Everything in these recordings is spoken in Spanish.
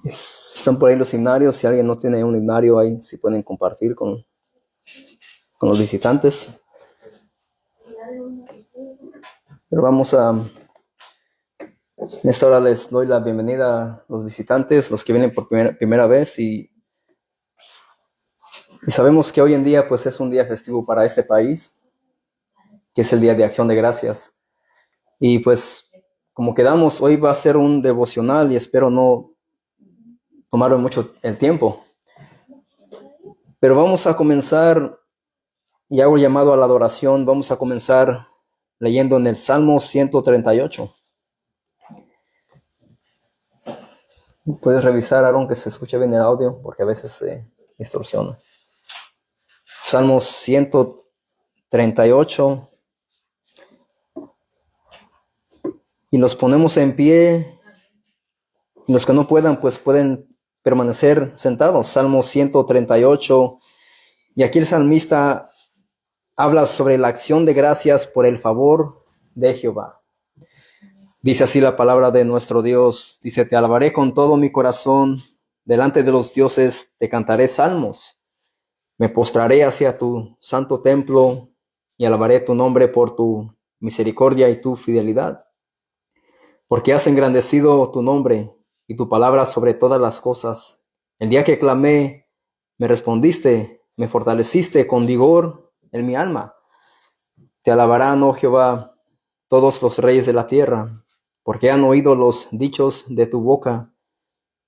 Están por ahí los himnarios. Si alguien no tiene un himnario ahí, si pueden compartir con los visitantes. Pero en esta hora les doy la bienvenida a los visitantes, los que vienen por primera vez. Y sabemos que hoy en día pues es un día festivo para este país, que es el Día de Acción de Gracias. Y pues como quedamos, hoy va a ser un devocional y espero no tomarme mucho el tiempo. Pero vamos a comenzar, y hago llamado a la adoración. Vamos a comenzar leyendo en el Salmo 138. Puedes revisar, Aaron, que se escuche bien el audio, porque a veces se distorsiona. Salmo 138. Y los ponemos en pie. Y los que no puedan, pues pueden permanecer sentados. Salmo 138. Y aquí el salmista habla sobre la acción de gracias por el favor de Jehová. Dice así la palabra de nuestro Dios. Dice: te alabaré con todo mi corazón. Delante de los dioses te cantaré salmos. Me postraré hacia tu santo templo y alabaré tu nombre por tu misericordia y tu fidelidad. Porque has engrandecido tu nombre y tu palabra sobre todas las cosas. El día que clamé, me respondiste, me fortaleciste con vigor en mi alma. Te alabarán, oh Jehová, todos los reyes de la tierra, porque han oído los dichos de tu boca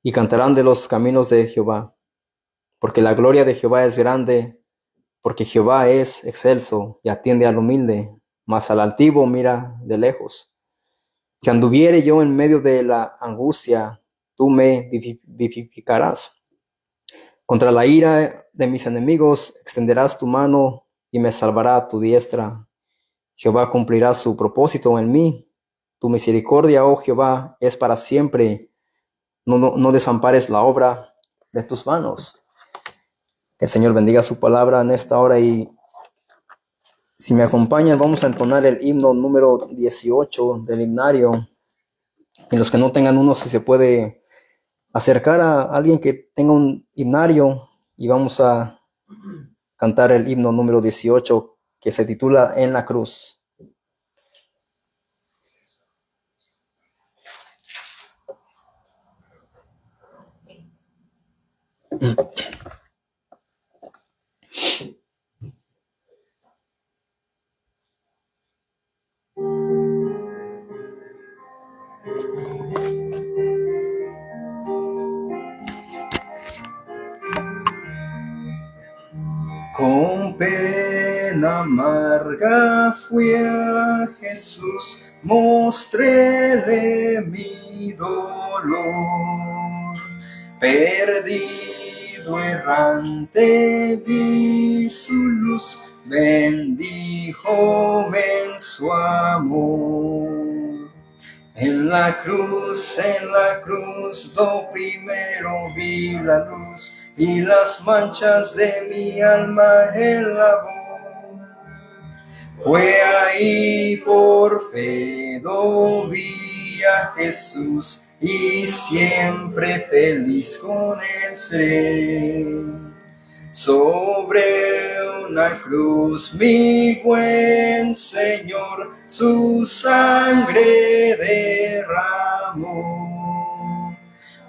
y cantarán de los caminos de Jehová. Porque la gloria de Jehová es grande, porque Jehová es excelso y atiende al humilde, mas al altivo mira de lejos. Si anduviere yo en medio de la angustia, tú me vivificarás. Contra la ira de mis enemigos extenderás tu mano y me salvará tu diestra. Jehová cumplirá su propósito en mí. Tu misericordia, oh Jehová, es para siempre. No desampares la obra de tus manos. Que el Señor bendiga su palabra en esta hora. Y si me acompañan, vamos a entonar el himno número 18 del himnario. Y los que no tengan uno, si se puede acercar a alguien que tenga un himnario, y vamos a cantar el himno número 18, que se titula En la Cruz. Con pena amarga fui a Jesús, mostréle mi dolor. Perdido errante vi su luz, bendíjome en su amor. En la cruz, do primero vi la luz, y las manchas de mi alma él lavó. Fue ahí por fe do vi a Jesús, y siempre feliz con él seré. Sobre una cruz mi buen Señor su sangre derramó.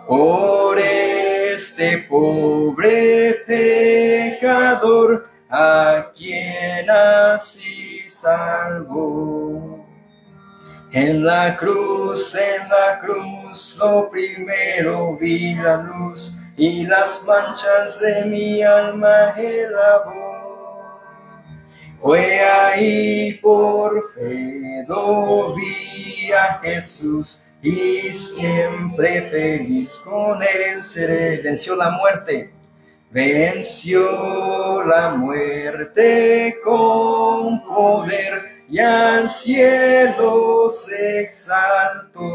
Por este pobre pecador a quien así salvó. En la cruz, lo primero vi la luz, y las manchas de mi alma él lavó. Fue ahí por fe lo vi a Jesús, y siempre feliz con él seré. Venció la muerte con poder, y al cielo se exaltó.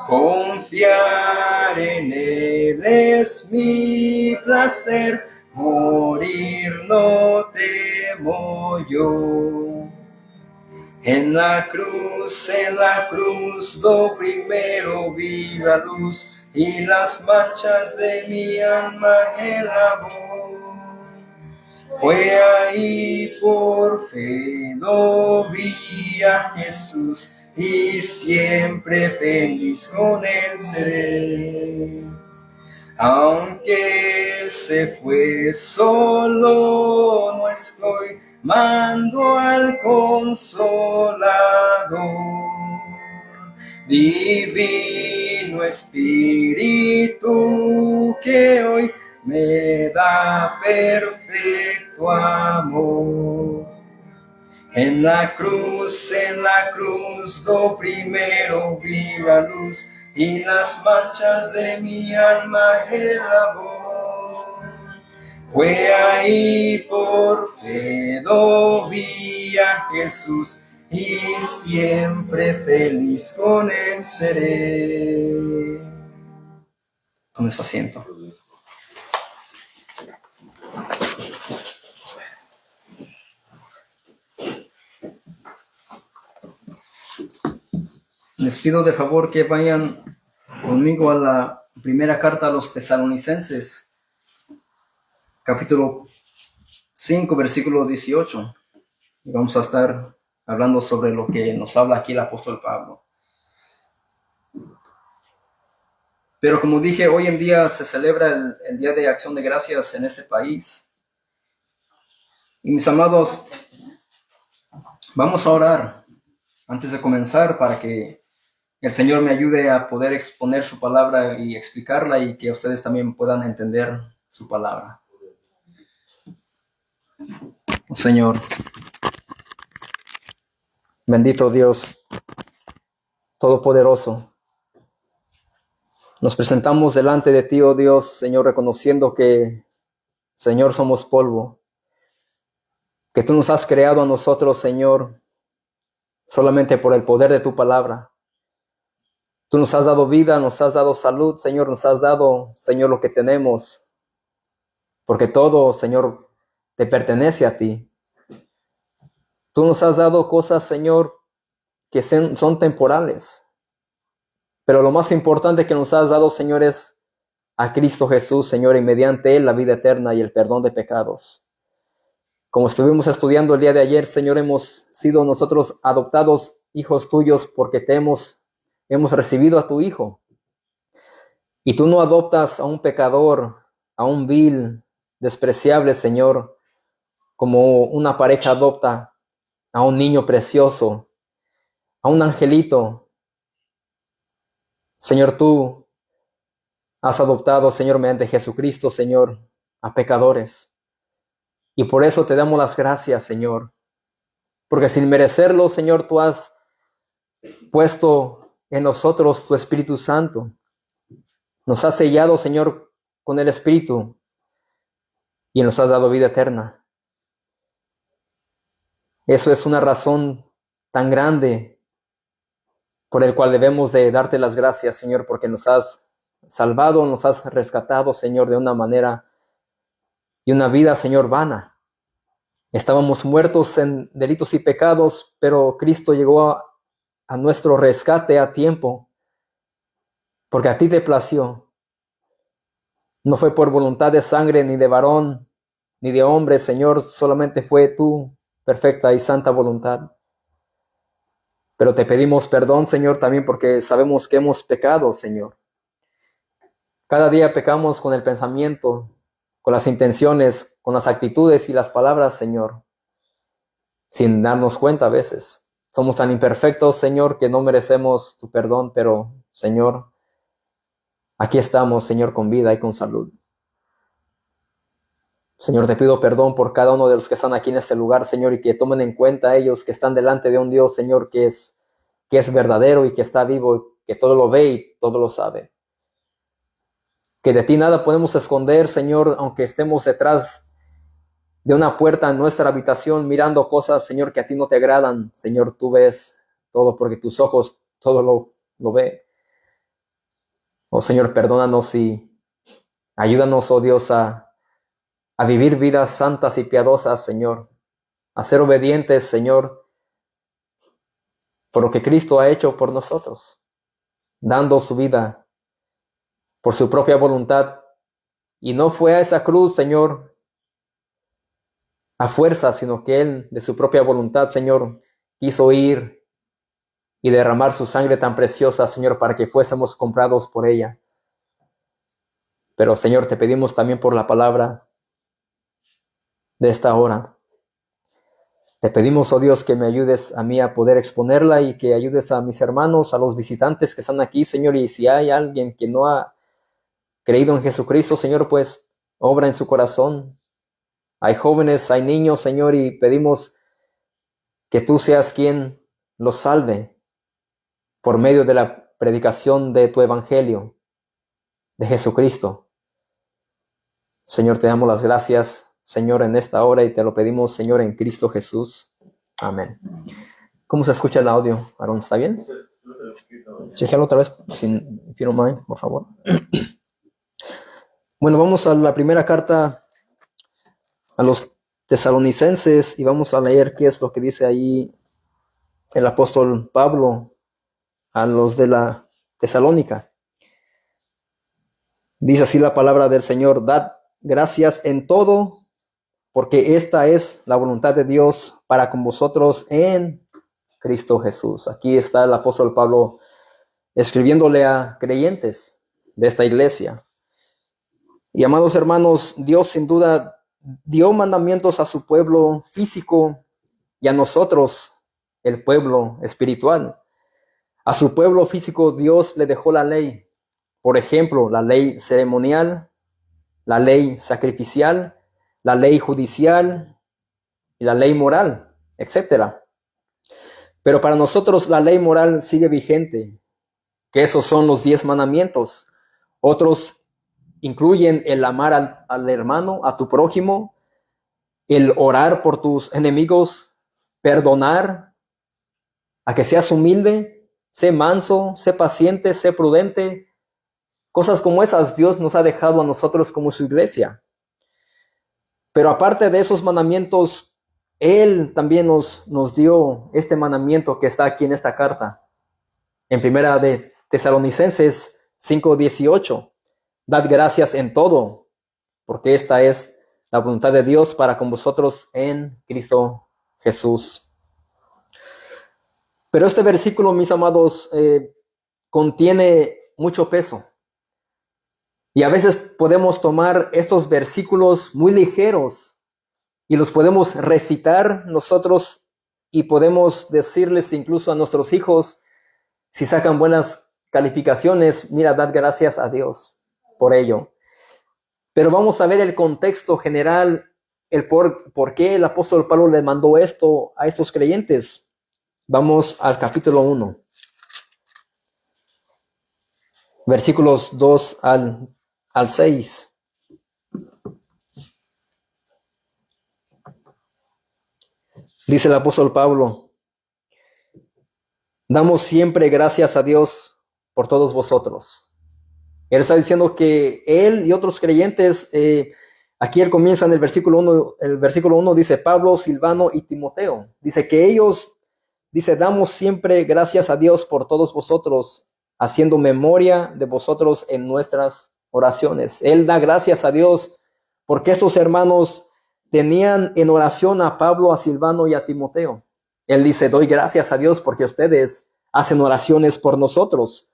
Confiar en él es mi placer, morir no temo yo. En la cruz, do primero vi la luz, y las manchas de mi alma Él lavó. Fue ahí por fe lo vi a Jesús, y siempre feliz con Él seré. Aunque Él se fue, solo no estoy, mando al Consolador. Divino Espíritu que hoy me da perfecto amor. En la cruz, do primero vi la luz, y las manchas de mi alma Él lavó. Fue ahí por fe lo vi a Jesús, y siempre feliz con Él seré. Tome su asiento. Les pido de favor que vayan conmigo a la primera carta a los Tesalonicenses, capítulo 5, versículo 18. Y vamos a estar hablando sobre lo que nos habla aquí el apóstol Pablo. Pero como dije, hoy en día se celebra el Día de Acción de Gracias en este país. Y mis amados, vamos a orar antes de comenzar para que el Señor me ayude a poder exponer su palabra y explicarla, y que ustedes también puedan entender su palabra. Oh, Señor, bendito Dios Todopoderoso, nos presentamos delante de ti, oh Dios, Señor, reconociendo que, Señor, somos polvo, que tú nos has creado a nosotros, Señor, solamente por el poder de tu palabra. Tú nos has dado vida, nos has dado salud, Señor, nos has dado, Señor, lo que tenemos, porque todo, Señor, te pertenece a ti. Tú nos has dado cosas, Señor, que son temporales, pero lo más importante que nos has dado, Señor, es a Cristo Jesús, Señor, y mediante Él la vida eterna y el perdón de pecados. Como estuvimos estudiando el día de ayer, Señor, hemos sido nosotros adoptados hijos tuyos porque hemos recibido a tu Hijo. Y tú no adoptas a un pecador, a un vil, despreciable, Señor, como una pareja adopta a un niño precioso, a un angelito. Señor, tú has adoptado, Señor, mediante Jesucristo, Señor, a pecadores. Y por eso te damos las gracias, Señor. Porque sin merecerlo, Señor, tú has puesto en nosotros tu Espíritu Santo. Nos has sellado, Señor, con el Espíritu, y nos has dado vida eterna. Eso es una razón tan grande por el cual debemos de darte las gracias, Señor, porque nos has salvado, nos has rescatado, Señor, de una manera y una vida, Señor, vana. Estábamos muertos en delitos y pecados, pero Cristo llegó a nuestro rescate a tiempo, porque a ti te plació. No fue por voluntad de sangre, ni de varón, ni de hombre, Señor, solamente fue tu perfecta y santa voluntad. Pero te pedimos perdón, Señor, también porque sabemos que hemos pecado, Señor. Cada día pecamos con el pensamiento, con las intenciones, con las actitudes y las palabras, Señor, sin darnos cuenta a veces. Somos tan imperfectos, Señor, que no merecemos tu perdón, pero, Señor, aquí estamos, Señor, con vida y con salud. Señor, te pido perdón por cada uno de los que están aquí en este lugar, Señor, y que tomen en cuenta a ellos que están delante de un Dios, Señor, que es verdadero y que está vivo, que todo lo ve y todo lo sabe. Que de ti nada podemos esconder, Señor, aunque estemos detrás de una puerta en nuestra habitación mirando cosas, Señor, que a ti no te agradan. Señor, tú ves todo porque tus ojos todo lo ve. Oh, Señor, perdónanos y ayúdanos, oh Dios, a vivir vidas santas y piadosas, Señor, a ser obedientes, Señor, por lo que Cristo ha hecho por nosotros, dando su vida por su propia voluntad. Y no fue a esa cruz, Señor, a fuerza, sino que Él, de su propia voluntad, Señor, quiso ir y derramar su sangre tan preciosa, Señor, para que fuésemos comprados por ella. Pero, Señor, te pedimos también por la palabra de esta hora. Te pedimos, oh Dios, que me ayudes a mí a poder exponerla y que ayudes a mis hermanos, a los visitantes que están aquí, Señor. Y si hay alguien que no ha creído en Jesucristo, Señor, pues obra en su corazón. Hay jóvenes, hay niños, Señor, y pedimos que tú seas quien los salve por medio de la predicación de tu evangelio, de Jesucristo. Señor, te damos las gracias, Señor, en esta hora y te lo pedimos, Señor, en Cristo Jesús. Amén. ¿Cómo se escucha el audio, Aaron? ¿Está bien? Chécalo otra vez, if you don't mind, por favor. Bueno, vamos a la primera carta a los tesalonicenses y vamos a leer qué es lo que dice ahí el apóstol Pablo a los de la Tesalónica. Dice así la palabra del Señor: dad gracias en todo, porque esta es la voluntad de Dios para con vosotros en Cristo Jesús. Aquí está el apóstol Pablo escribiéndole a creyentes de esta iglesia. Y amados hermanos, Dios sin duda dio mandamientos a su pueblo físico y a nosotros, el pueblo espiritual. A su pueblo físico Dios le dejó la ley. Por ejemplo, la ley ceremonial, la ley sacrificial, la ley judicial y la ley moral, etc. Pero para nosotros la ley moral sigue vigente, que esos son los 10 mandamientos. Otros incluyen el amar al hermano, a tu prójimo, el orar por tus enemigos, perdonar, a que seas humilde, sé manso, sé paciente, sé prudente. Cosas como esas Dios nos ha dejado a nosotros como su iglesia. Pero aparte de esos mandamientos, Él también nos dio este mandamiento que está aquí en esta carta. En primera de Tesalonicenses 5:18. Dad gracias en todo, porque esta es la voluntad de Dios para con vosotros en Cristo Jesús. Pero este versículo, mis amados, contiene mucho peso. Y a veces podemos tomar estos versículos muy ligeros y los podemos recitar nosotros y podemos decirles incluso a nuestros hijos, si sacan buenas calificaciones, mira, dad gracias a Dios por ello. Pero vamos a ver el contexto general, el por qué el apóstol Pablo le mandó esto a estos creyentes. Vamos al capítulo 1, versículos 2 al 6. Dice el apóstol Pablo: damos siempre gracias a Dios por todos vosotros. Él está diciendo que él y otros creyentes, aquí él comienza en el versículo 1, dice Pablo, Silvano y Timoteo. Dice que ellos, damos siempre gracias a Dios por todos vosotros, haciendo memoria de vosotros en nuestras oraciones. Él da gracias a Dios porque estos hermanos tenían en oración a Pablo, a Silvano y a Timoteo. Él dice, doy gracias a Dios porque ustedes hacen oraciones por nosotros,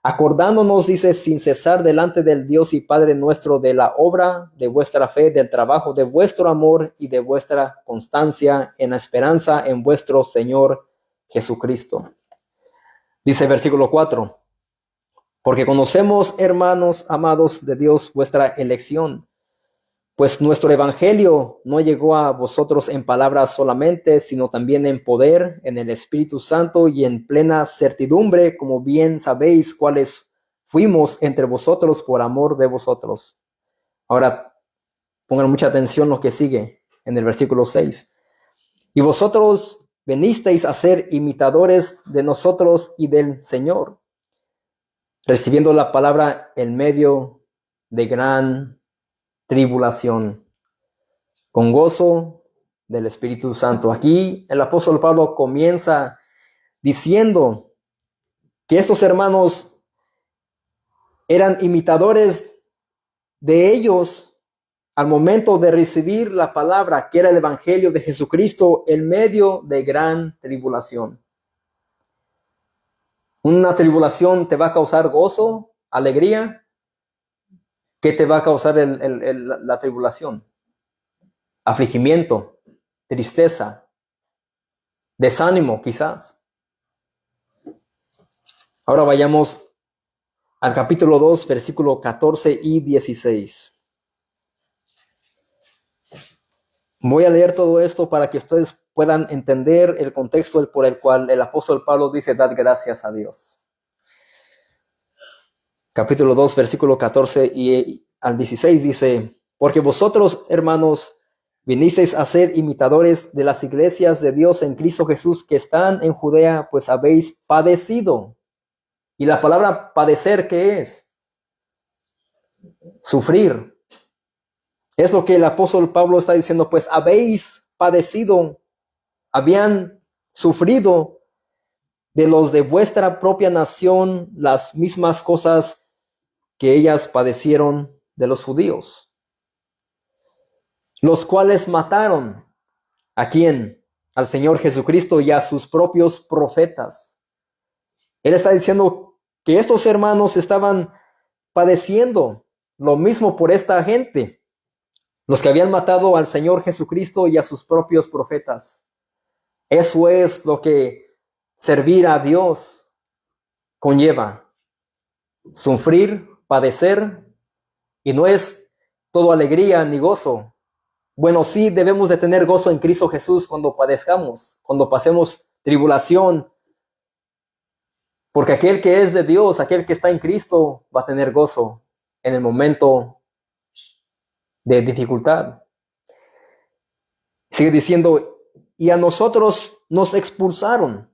acordándonos, dice, sin cesar delante del Dios y Padre nuestro de la obra de vuestra fe, del trabajo de vuestro amor y de vuestra constancia en la esperanza en vuestro Señor Jesucristo. Dice versículo 4, porque conocemos, hermanos amados de Dios, vuestra elección, pues nuestro evangelio no llegó a vosotros en palabras solamente, sino también en poder, en el Espíritu Santo y en plena certidumbre, como bien sabéis cuáles fuimos entre vosotros por amor de vosotros. Ahora, pongan mucha atención lo que sigue en el versículo 6. Y vosotros venisteis a ser imitadores de nosotros y del Señor, recibiendo la palabra en medio de gran tribulación, con gozo del Espíritu Santo. Aquí el apóstol Pablo comienza diciendo que estos hermanos eran imitadores de ellos al momento de recibir la palabra, que era el evangelio de Jesucristo, en medio de gran tribulación. Una tribulación te va a causar gozo, alegría. ¿Qué te va a causar la tribulación? Afligimiento, tristeza, desánimo quizás. Ahora vayamos al capítulo 2, versículo 14 y 16. Voy a leer todo esto para que ustedes puedan entender el contexto por el cual el apóstol Pablo dice: dad gracias a Dios. Capítulo 2, versículo 14 y al 16 dice: porque vosotros, hermanos, vinisteis a ser imitadores de las iglesias de Dios en Cristo Jesús que están en Judea, pues habéis padecido. Y la palabra padecer, ¿qué es? Sufrir. Es lo que el apóstol Pablo está diciendo, pues habéis padecido, habían sufrido de los de vuestra propia nación las mismas cosas que ellas padecieron de los judíos, los cuales mataron ¿a quién? Al Señor Jesucristo y a sus propios profetas. Él está diciendo que estos hermanos estaban padeciendo lo mismo por esta gente, los que habían matado al Señor Jesucristo y a sus propios profetas. Eso es lo que servir a Dios conlleva: sufrir, padecer, y no es todo alegría ni gozo. Bueno, sí debemos de tener gozo en Cristo Jesús cuando padezcamos, cuando pasemos tribulación, porque aquel que es de Dios, aquel que está en Cristo, va a tener gozo en el momento de dificultad. Sigue diciendo: y a nosotros nos expulsaron.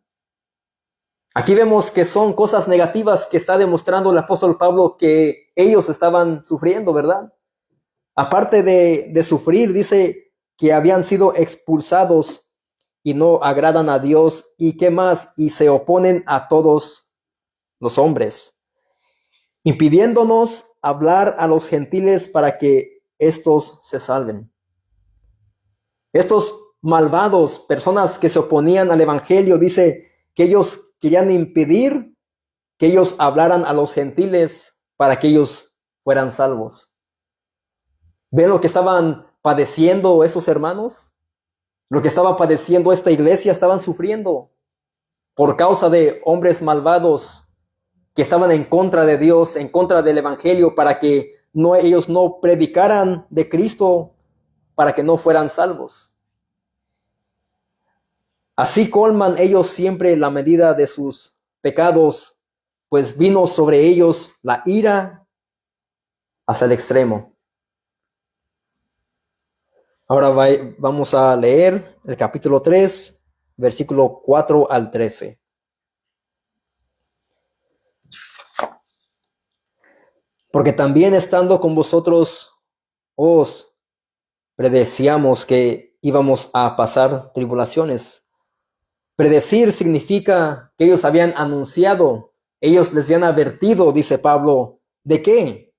Aquí vemos que son cosas negativas que está demostrando el apóstol Pablo que ellos estaban sufriendo, ¿verdad? Aparte de sufrir, dice que habían sido expulsados y no agradan a Dios. ¿Y qué más? Y se oponen a todos los hombres, impidiéndonos hablar a los gentiles para que estos se salven. Estos malvados, personas que se oponían al evangelio, dice que ellos querían impedir que ellos hablaran a los gentiles para que ellos fueran salvos. ¿Ven lo que estaban padeciendo esos hermanos? Lo que estaba padeciendo esta iglesia, estaban sufriendo por causa de hombres malvados que estaban en contra de Dios, en contra del evangelio, para que ellos no predicaran de Cristo, para que no fueran salvos. Así colman ellos siempre la medida de sus pecados, pues vino sobre ellos la ira hasta el extremo. Ahora vamos a leer el capítulo 3, versículo 4 al 13. Porque también estando con vosotros os predecíamos que íbamos a pasar tribulaciones. Predecir significa que ellos habían anunciado, ellos les habían advertido, dice Pablo, ¿de qué?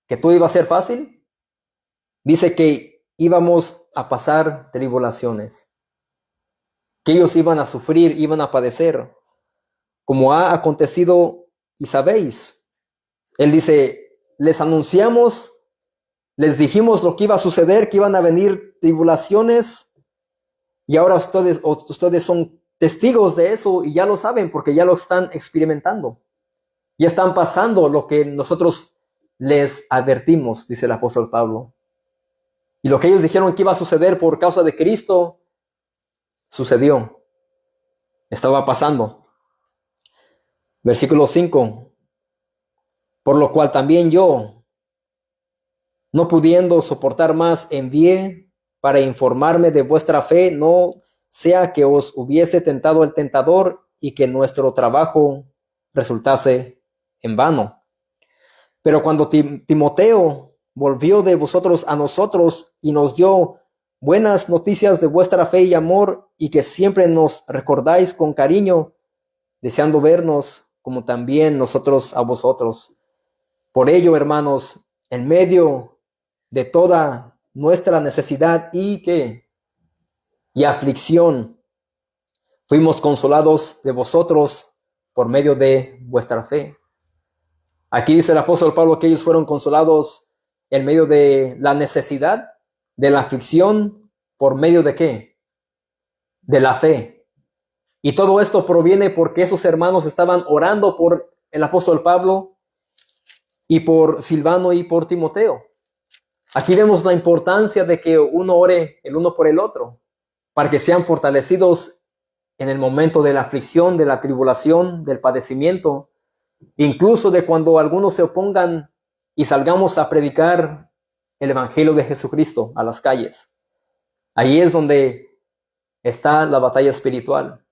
¿Que todo iba a ser fácil? Dice que íbamos a pasar tribulaciones, que ellos iban a sufrir, iban a padecer, como ha acontecido y sabéis. Él dice, les anunciamos, les dijimos lo que iba a suceder, que iban a venir tribulaciones, y ahora ustedes son testigos de eso y ya lo saben porque ya lo están experimentando. Ya están pasando lo que nosotros les advertimos, dice el apóstol Pablo. Y lo que ellos dijeron que iba a suceder por causa de Cristo, sucedió. Estaba pasando. Versículo 5. Por lo cual también yo, no pudiendo soportar más, envié para informarme de vuestra fe, no sea que os hubiese tentado el tentador y que nuestro trabajo resultase en vano. Pero cuando Timoteo volvió de vosotros a nosotros y nos dio buenas noticias de vuestra fe y amor, y que siempre nos recordáis con cariño, deseando vernos como también nosotros a vosotros. Por ello, hermanos, en medio de toda nuestra necesidad y aflicción, fuimos consolados de vosotros por medio de vuestra fe. Aquí dice el apóstol Pablo que ellos fueron consolados en medio de la necesidad, de la aflicción, por medio de ¿qué? De la fe. Y todo esto proviene porque esos hermanos estaban orando por el apóstol Pablo y por Silvano y por Timoteo. Aquí vemos la importancia de que uno ore el uno por el otro, para que sean fortalecidos en el momento de la aflicción, de la tribulación, del padecimiento, incluso de cuando algunos se opongan y salgamos a predicar el Evangelio de Jesucristo a las calles. Ahí es donde está la batalla espiritual.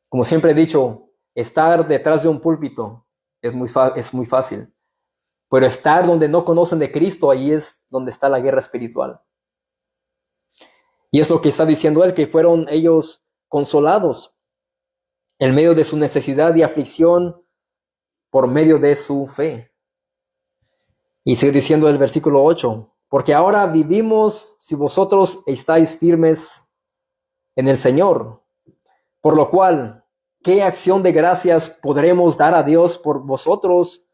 Como siempre he dicho, estar detrás de un púlpito es muy fácil, pero estar donde no conocen de Cristo, ahí es donde está la guerra espiritual. Y es lo que está diciendo él, que fueron ellos consolados en medio de su necesidad y aflicción por medio de su fe. Y sigue diciendo el versículo 8, porque ahora vivimos si vosotros estáis firmes en el Señor, por lo cual, ¿qué acción de gracias podremos dar a Dios por vosotros,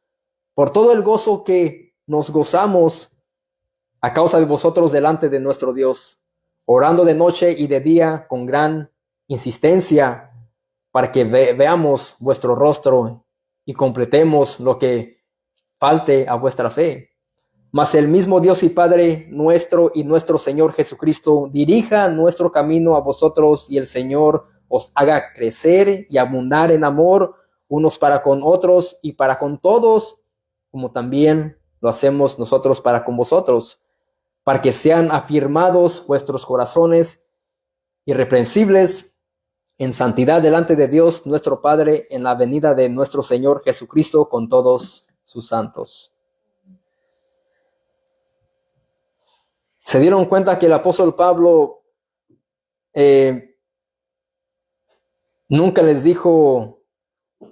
por todo el gozo que nos gozamos a causa de vosotros delante de nuestro Dios, orando de noche y de día con gran insistencia, para que veamos vuestro rostro y completemos lo que falte a vuestra fe? Mas el mismo Dios y Padre nuestro y nuestro Señor Jesucristo dirija nuestro camino a vosotros, y el Señor os haga crecer y abundar en amor unos para con otros y para con todos, como también lo hacemos nosotros para con vosotros, para que sean afirmados vuestros corazones irreprensibles en santidad delante de Dios nuestro Padre, en la venida de nuestro Señor Jesucristo con todos sus santos. Se dieron cuenta que el apóstol Pablo nunca les dijo,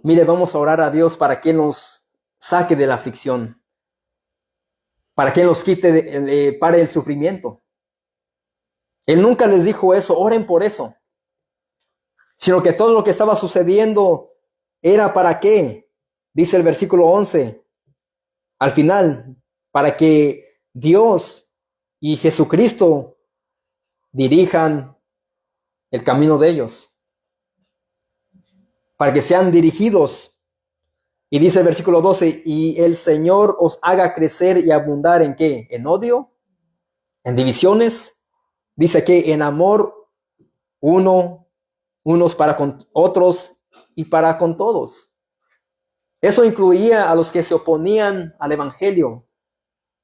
mire, vamos a orar a Dios para que nos saque de la aflicción, para que nos quite, pare el sufrimiento. Él nunca les dijo eso, oren por eso, sino que todo lo que estaba sucediendo era para qué, dice el versículo 11, al final, para que Dios y Jesucristo dirijan el camino de ellos, para que sean dirigidos. Y dice el versículo 12, y el Señor os haga crecer y abundar ¿en qué? ¿En odio? ¿En divisiones? Dice que en amor unos para con otros y para con todos. Eso incluía a los que se oponían al evangelio,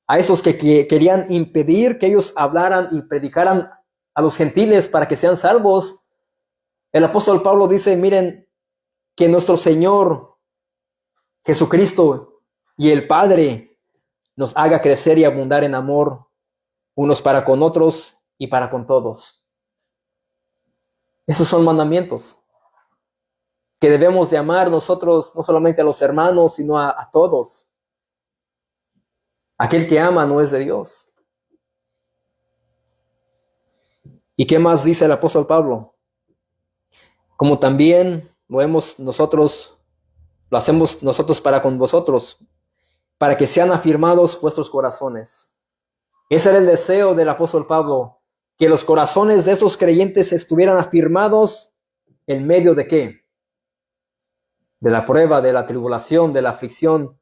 a esos que querían impedir que ellos hablaran y predicaran a los gentiles para que sean salvos. El apóstol Pablo dice, miren, que nuestro Señor Jesucristo y el Padre nos haga crecer y abundar en amor unos para con otros y para con todos. Esos son mandamientos que debemos de amar nosotros, no solamente a los hermanos, sino a todos. Aquel que ama no es de Dios. ¿Y qué más dice el apóstol Pablo? Como también lo hacemos nosotros para con vosotros, para que sean afirmados vuestros corazones. Ese era el deseo del apóstol Pablo, que los corazones de esos creyentes estuvieran afirmados en medio de ¿qué? De la prueba, de la tribulación, de la aflicción,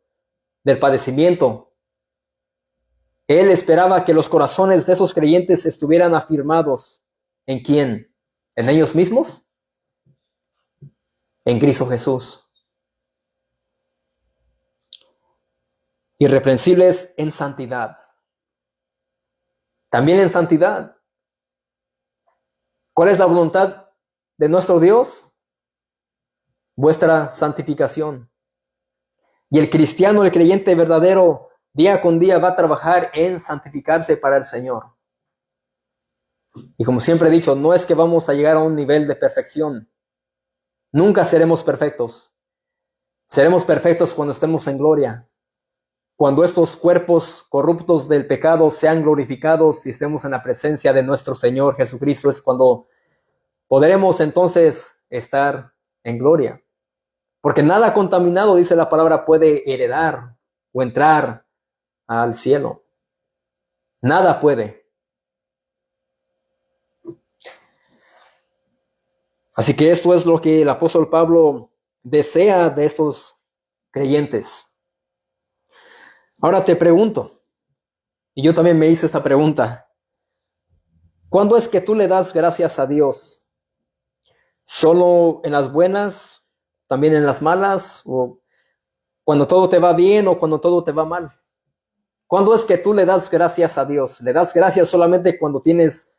del padecimiento. Él esperaba que los corazones de esos creyentes estuvieran afirmados. ¿En quién? ¿En ellos mismos? En Cristo Jesús. Irreprensibles en santidad. También en santidad. ¿Cuál es la voluntad de nuestro Dios? Vuestra santificación. Y el cristiano, el creyente verdadero, día con día va a trabajar en santificarse para el Señor. Y como siempre he dicho, no es que vamos a llegar a un nivel de perfección. Nunca seremos perfectos. Seremos perfectos cuando estemos en gloria. Cuando estos cuerpos corruptos del pecado sean glorificados y estemos en la presencia de nuestro Señor Jesucristo, es cuando podremos entonces estar en gloria. Porque nada contaminado, dice la palabra, puede heredar o entrar al cielo. Nada puede. Así que esto es lo que el apóstol Pablo desea de estos creyentes. Ahora te pregunto, y yo también me hice esta pregunta, ¿cuándo es que tú le das gracias a Dios? ¿Solo en las buenas, también en las malas, o cuando todo te va bien o cuando todo te va mal? ¿Cuándo es que tú le das gracias a Dios? ¿Le das gracias solamente cuando tienes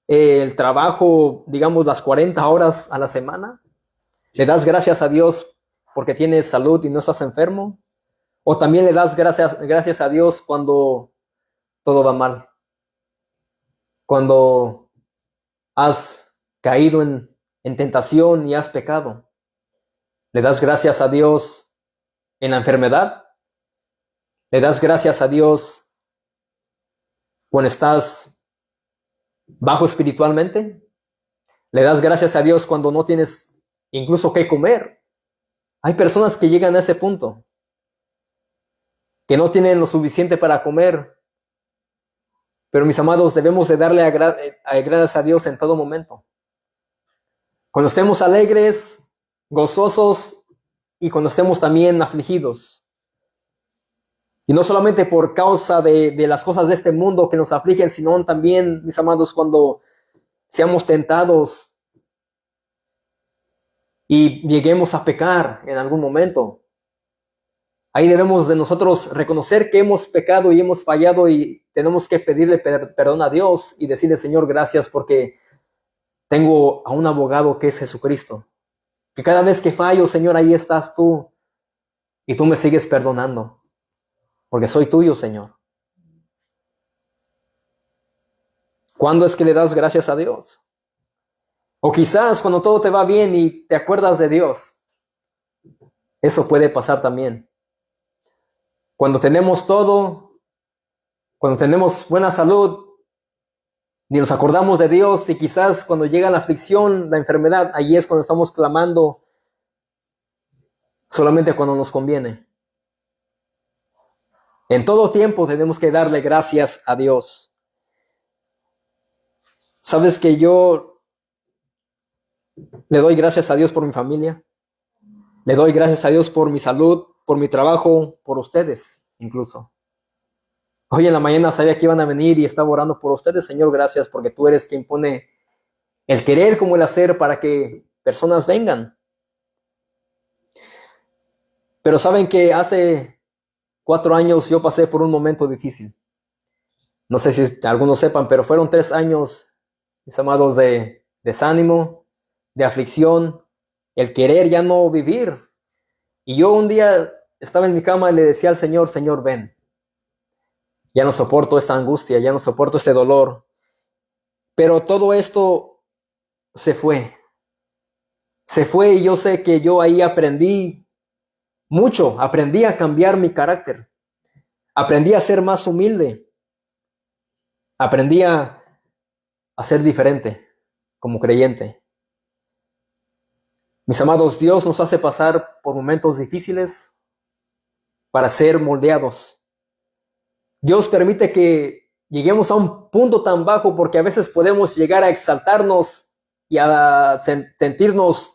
el trabajo, digamos, las 40 horas a la semana? ¿Le das gracias a Dios porque tienes salud y no estás enfermo? ¿O también le das gracias a Dios cuando todo va mal? Cuando has caído en tentación y has pecado. ¿Le das gracias a Dios en la enfermedad? ¿Le das gracias a Dios cuando estás bajo espiritualmente? ¿Le das gracias a Dios cuando no tienes incluso qué comer? Hay personas que llegan a ese punto, que no tienen lo suficiente para comer. Pero mis amados, debemos de darle gracias a Dios en todo momento. Cuando estemos alegres, gozosos y cuando estemos también afligidos. Y no solamente por causa de las cosas de este mundo que nos afligen, sino también, mis amados, cuando seamos tentados y lleguemos a pecar en algún momento. Ahí debemos de nosotros reconocer que hemos pecado y hemos fallado y tenemos que pedirle perdón a Dios y decirle, Señor, gracias porque tengo a un abogado que es Jesucristo. Que cada vez que fallo, Señor, ahí estás tú y tú me sigues perdonando porque soy tuyo, Señor. ¿Cuándo es que le das gracias a Dios? O quizás cuando todo te va bien y te acuerdas de Dios. Eso puede pasar también. Cuando tenemos todo, cuando tenemos buena salud, ni nos acordamos de Dios y quizás cuando llega la aflicción, la enfermedad, ahí es cuando estamos clamando solamente cuando nos conviene. En todo tiempo tenemos que darle gracias a Dios. ¿Sabes que yo le doy gracias a Dios por mi familia? Le doy gracias a Dios por mi salud, por mi trabajo, por ustedes incluso. Hoy en la mañana sabía que iban a venir y estaba orando por ustedes. Señor, gracias porque tú eres quien pone el querer como el hacer para que personas vengan. Pero saben que hace 4 años yo pasé por un momento difícil. No sé si algunos sepan, pero fueron 3 años, mis amados, de desánimo, de aflicción, el querer ya no vivir. Y yo un día estaba en mi cama y le decía al Señor, Señor, ven. Ya no soporto esta angustia, ya no soporto este dolor. Pero todo esto se fue. Se fue y yo sé que yo ahí aprendí mucho. Aprendí a cambiar mi carácter. Aprendí a ser más humilde. Aprendí a ser diferente como creyente. Mis amados, Dios nos hace pasar por momentos difíciles para ser moldeados. Dios permite que lleguemos a un punto tan bajo porque a veces podemos llegar a exaltarnos y a sentirnos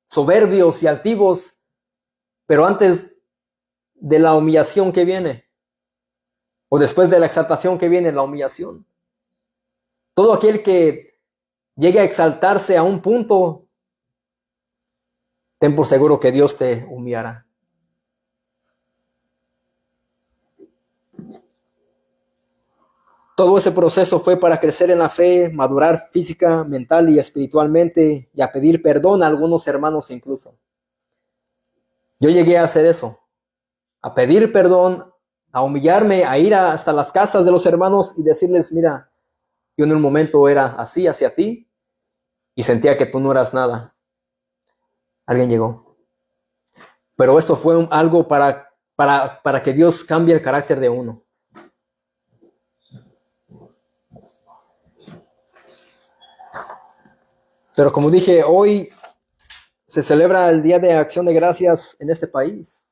soberbios y altivos, pero antes de la humillación que viene, o después de la exaltación que viene, la humillación. Todo aquel que llegue a exaltarse a un punto, ten por seguro que Dios te humillará. Todo ese proceso fue para crecer en la fe, madurar física, mental y espiritualmente y a pedir perdón a algunos hermanos incluso. Yo llegué a hacer eso, a pedir perdón, a humillarme, a ir hasta las casas de los hermanos y decirles, mira, yo en un momento era así hacia ti y sentía que tú no eras nada. Alguien llegó. Pero esto fue algo para que Dios cambie el carácter de uno. Pero como dije, hoy se celebra el Día de Acción de Gracias en este país.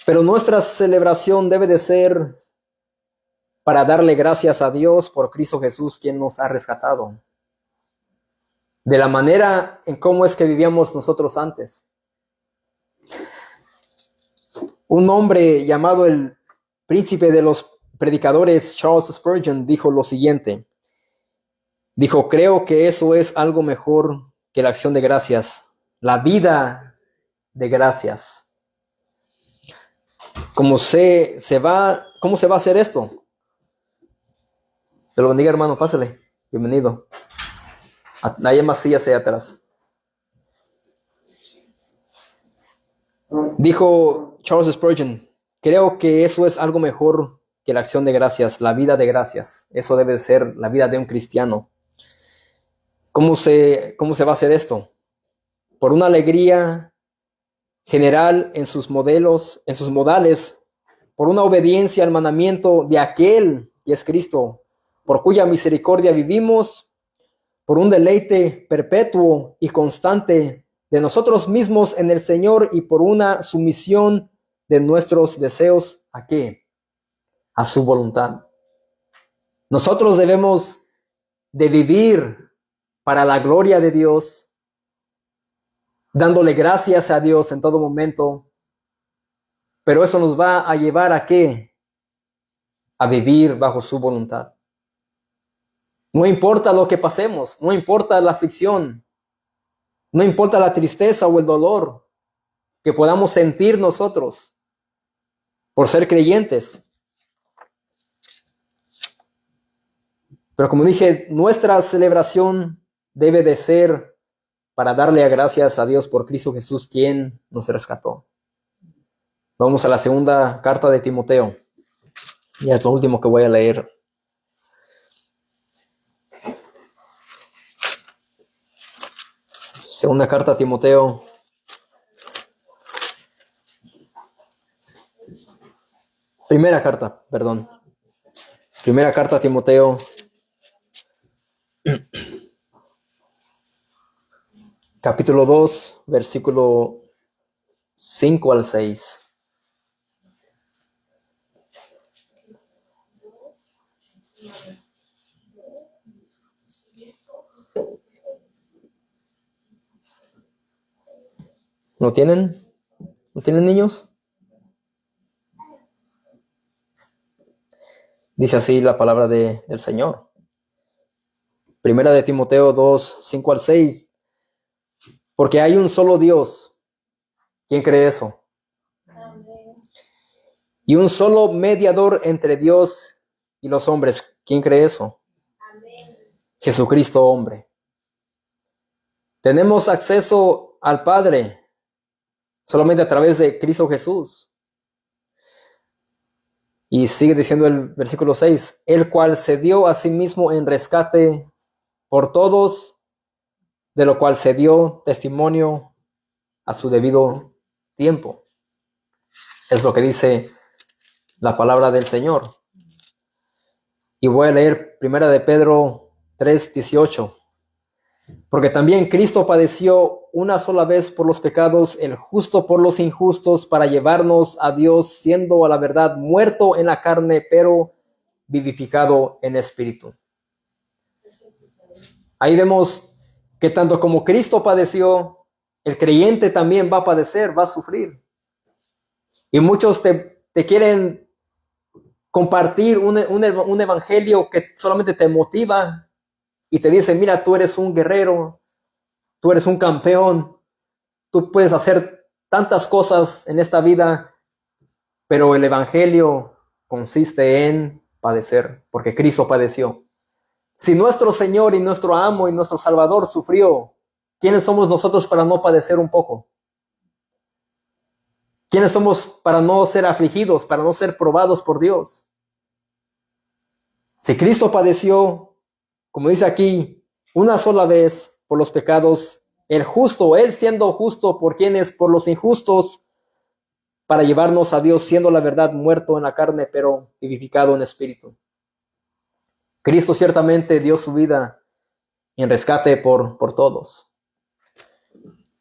Pero nuestra celebración debe de ser para darle gracias a Dios por Cristo Jesús, quien nos ha rescatado. De la manera en cómo es que vivíamos nosotros antes. Un hombre llamado el príncipe de los predicadores, Charles Spurgeon, dijo lo siguiente. Dijo, creo que eso es algo mejor que la acción de gracias, la vida de gracias. ¿Cómo se va a hacer esto? Te lo bendiga, hermano, pásale. Bienvenido. Hay más sillas allá atrás. Dijo Charles Spurgeon, creo que eso es algo mejor que la acción de gracias, la vida de gracias. Eso debe ser la vida de un cristiano. ¿Cómo se va a hacer esto? Por una alegría general en sus modelos, en sus modales, por una obediencia al mandamiento de aquel que es Cristo, por cuya misericordia vivimos, por un deleite perpetuo y constante de nosotros mismos en el Señor y por una sumisión de nuestros deseos, ¿a qué? A su voluntad. Nosotros debemos de vivir para la gloria de Dios, dándole gracias a Dios en todo momento, pero eso nos va a llevar ¿a qué? A vivir bajo su voluntad. No importa lo que pasemos, no importa la aflicción, no importa la tristeza o el dolor que podamos sentir nosotros por ser creyentes. Pero como dije, nuestra celebración debe de ser para darle gracias a Dios por Cristo Jesús, quien nos rescató. Vamos a la segunda carta de Timoteo. Y es lo último que voy a leer. Segunda carta a Timoteo. Primera carta a Timoteo. Capítulo 2, versículo 5 al 6. ¿No tienen? ¿No tienen niños? Dice así la palabra del Señor. Primera de Timoteo 2, 5 al 6. Porque hay un solo Dios. ¿Quién cree eso? Amén. Y un solo mediador entre Dios y los hombres. ¿Quién cree eso? Amén. Jesucristo hombre. Tenemos acceso al Padre solamente a través de Cristo Jesús. Y sigue diciendo el versículo 6, el cual se dio a sí mismo en rescate por todos, de lo cual se dio testimonio a su debido tiempo. Es lo que dice la palabra del Señor. Y voy a leer 1 de Pedro 3:18. Porque también Cristo padeció una sola vez por los pecados, el justo por los injustos, para llevarnos a Dios, siendo a la verdad muerto en la carne, pero vivificado en espíritu. Ahí vemos que tanto como Cristo padeció, el creyente también va a padecer, va a sufrir. Y muchos te quieren compartir un evangelio que solamente te motiva y te dicen, mira, tú eres un guerrero, tú eres un campeón, tú puedes hacer tantas cosas en esta vida, pero el evangelio consiste en padecer, porque Cristo padeció. Si nuestro Señor y nuestro amo y nuestro Salvador sufrió, ¿quiénes somos nosotros para no padecer un poco? ¿Quiénes somos para no ser afligidos, para no ser probados por Dios? Si Cristo padeció, como dice aquí, una sola vez por los pecados, el justo, Él siendo justo por quienes, por los injustos, para llevarnos a Dios, siendo la verdad muerto en la carne, pero vivificado en espíritu. Cristo ciertamente dio su vida en rescate por todos.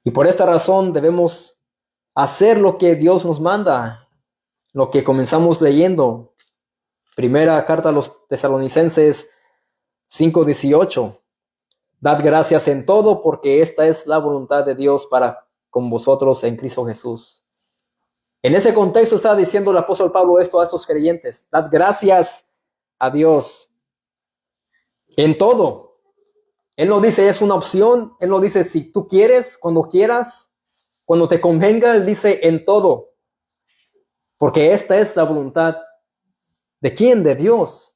Y por esta razón debemos hacer lo que Dios nos manda, lo que comenzamos leyendo. Primera carta a los Tesalonicenses 5:18. Dad gracias en todo, porque esta es la voluntad de Dios para con vosotros en Cristo Jesús. En ese contexto está diciendo el apóstol Pablo esto a estos creyentes. Dad gracias a Dios en todo. Él no dice es una opción. Él no dice si tú quieres, cuando te convenga. Él dice en todo. Porque esta es la voluntad ¿de quién? De Dios.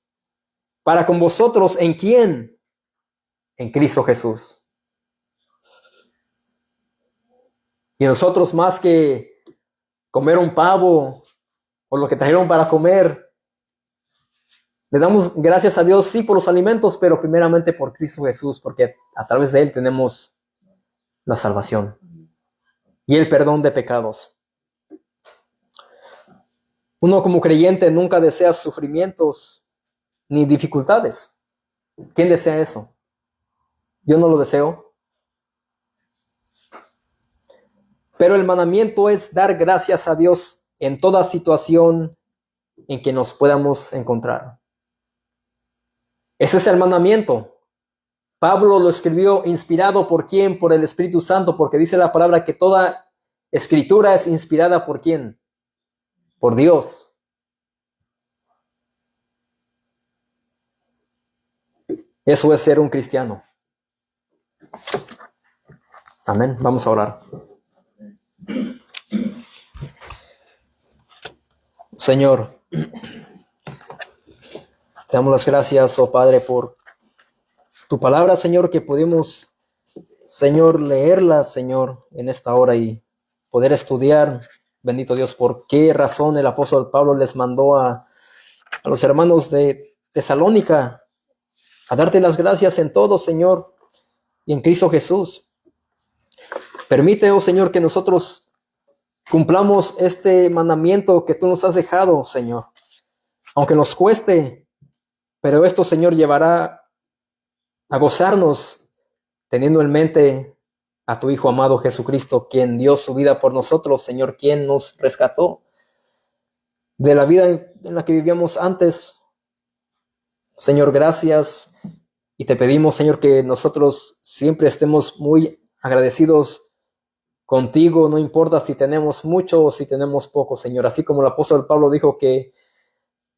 Para con vosotros, ¿en quién? En Cristo Jesús. Y nosotros, más que comer un pavo o lo que trajeron para comer, le damos gracias a Dios, sí, por los alimentos, pero primeramente por Cristo Jesús, porque a través de Él tenemos la salvación y el perdón de pecados. Uno como creyente nunca desea sufrimientos ni dificultades. ¿Quién desea eso? Yo no lo deseo. Pero el mandamiento es dar gracias a Dios en toda situación en que nos podamos encontrar. Ese es el mandamiento. Pablo lo escribió inspirado ¿por quién? Por el Espíritu Santo, porque dice la palabra que toda escritura es inspirada ¿por quién? Por Dios. Eso es ser un cristiano. Amén. Vamos a orar. Señor, te damos las gracias, oh Padre, por tu palabra, Señor, que pudimos, Señor, leerla, Señor, en esta hora y poder estudiar, bendito Dios, por qué razón el apóstol Pablo les mandó a los hermanos de Tesalónica a darte las gracias en todo, Señor, y en Cristo Jesús. Permite, oh Señor, que nosotros cumplamos este mandamiento que tú nos has dejado, Señor. Aunque nos cueste, pero esto, Señor, llevará a gozarnos teniendo en mente a tu Hijo amado Jesucristo, quien dio su vida por nosotros, Señor, quien nos rescató de la vida en la que vivíamos antes. Señor, gracias. Y te pedimos, Señor, que nosotros siempre estemos muy agradecidos contigo, no importa si tenemos mucho o si tenemos poco, Señor. Así como el apóstol Pablo dijo que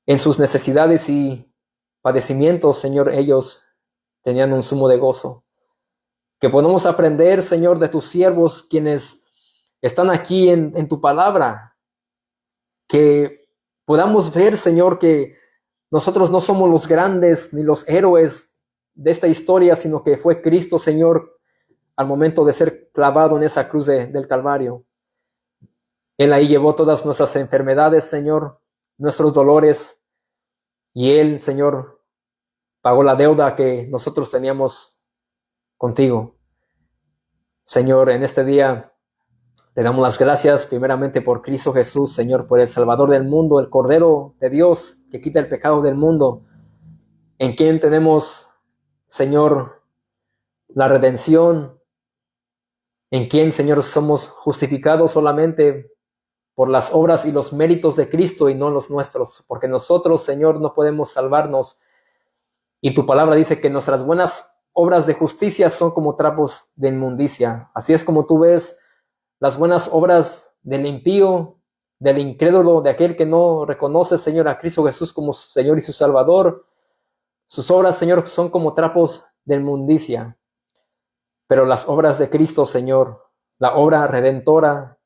en sus necesidades y padecimientos, Señor, ellos tenían un sumo de gozo. Que podamos aprender, Señor, de tus siervos, quienes están aquí en tu palabra. Que podamos ver, Señor, que nosotros no somos los grandes ni los héroes de esta historia, sino que fue Cristo, Señor, al momento de ser clavado en esa cruz del Calvario. Él ahí llevó todas nuestras enfermedades, Señor, nuestros dolores, y Él, Señor, pagó la deuda que nosotros teníamos contigo. Señor, en este día te damos las gracias primeramente por Cristo Jesús, Señor, por el Salvador del mundo, el Cordero de Dios que quita el pecado del mundo, en quien tenemos, Señor, la redención, en quien, Señor, somos justificados solamente por las obras y los méritos de Cristo y no los nuestros, porque nosotros, Señor, no podemos salvarnos. Y tu palabra dice que nuestras buenas obras de justicia son como trapos de inmundicia. Así es como tú ves las buenas obras del impío, del incrédulo, de aquel que no reconoce, Señor, a Cristo Jesús como su Señor y su Salvador. Sus obras, Señor, son como trapos de inmundicia. Pero las obras de Cristo, Señor, la obra redentora,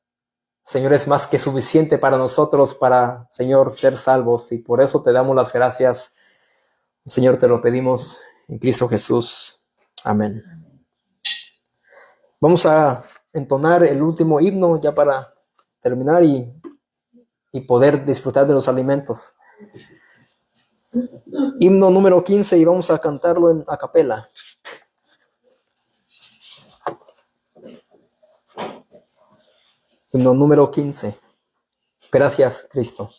Señor, es más que suficiente para nosotros, para, Señor, ser salvos. Y por eso te damos las gracias. Señor, te lo pedimos en Cristo Jesús. Amén. Vamos a entonar el último himno ya para terminar y poder disfrutar de los alimentos. Himno número 15 y vamos a cantarlo en a capela. Himno número 15. Gracias, Cristo.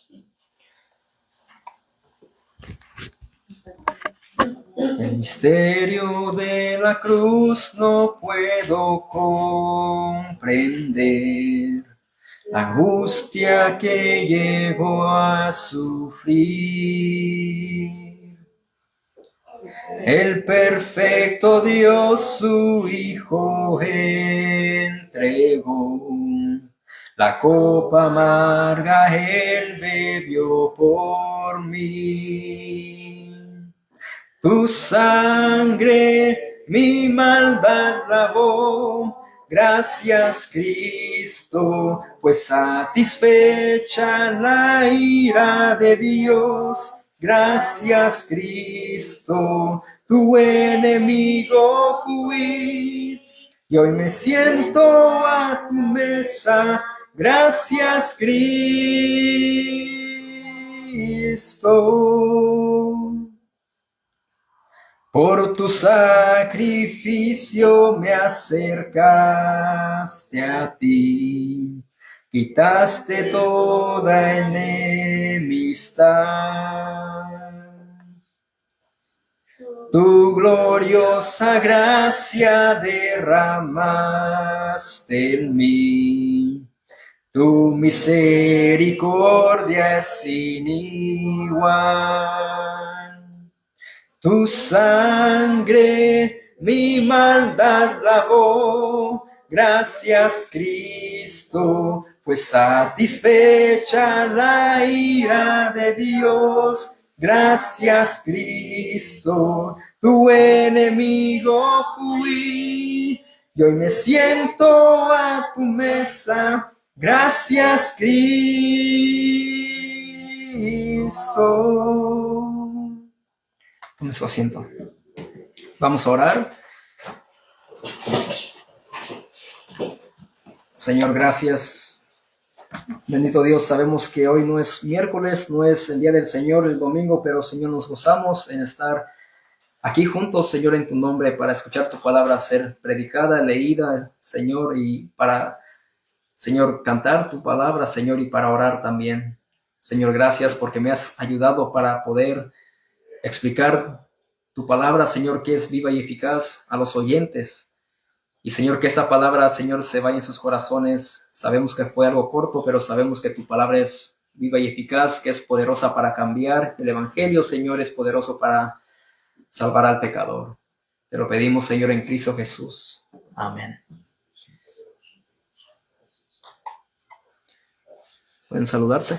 El misterio de la cruz no puedo comprender, la angustia que llegó a sufrir. El perfecto Dios su Hijo entregó, la copa amarga Él bebió por mí. Tu sangre mi maldad lavó, gracias Cristo, pues satisfecha la ira de Dios. Gracias Cristo, tu enemigo fui, y hoy me siento a tu mesa. Gracias Cristo. Por tu sacrificio me acercaste a ti, quitaste toda enemistad. Tu gloriosa gracia derramaste en mí, tu misericordia es sin igual. Tu sangre mi maldad lavó, gracias Cristo, pues satisfecha la ira de Dios. Gracias Cristo, tu enemigo fui, y hoy me siento a tu mesa. Gracias Cristo. Tome su asiento. Vamos a orar. Señor, gracias. Bendito Dios, sabemos que hoy no es miércoles, no es el día del Señor, el domingo, pero Señor, nos gozamos en estar aquí juntos, Señor, en tu nombre, para escuchar tu palabra ser predicada, leída, Señor, y para, Señor, cantar tu palabra, Señor, y para orar también. Señor, gracias porque me has ayudado para poder explicar tu palabra, Señor, que es viva y eficaz a los oyentes. Y, Señor, que esta palabra, Señor, se vaya en sus corazones. Sabemos que fue algo corto, pero sabemos que tu palabra es viva y eficaz, que es poderosa para cambiar. El Evangelio, Señor, es poderoso para salvar al pecador. Te lo pedimos, Señor, en Cristo Jesús. Amén. ¿Pueden saludarse?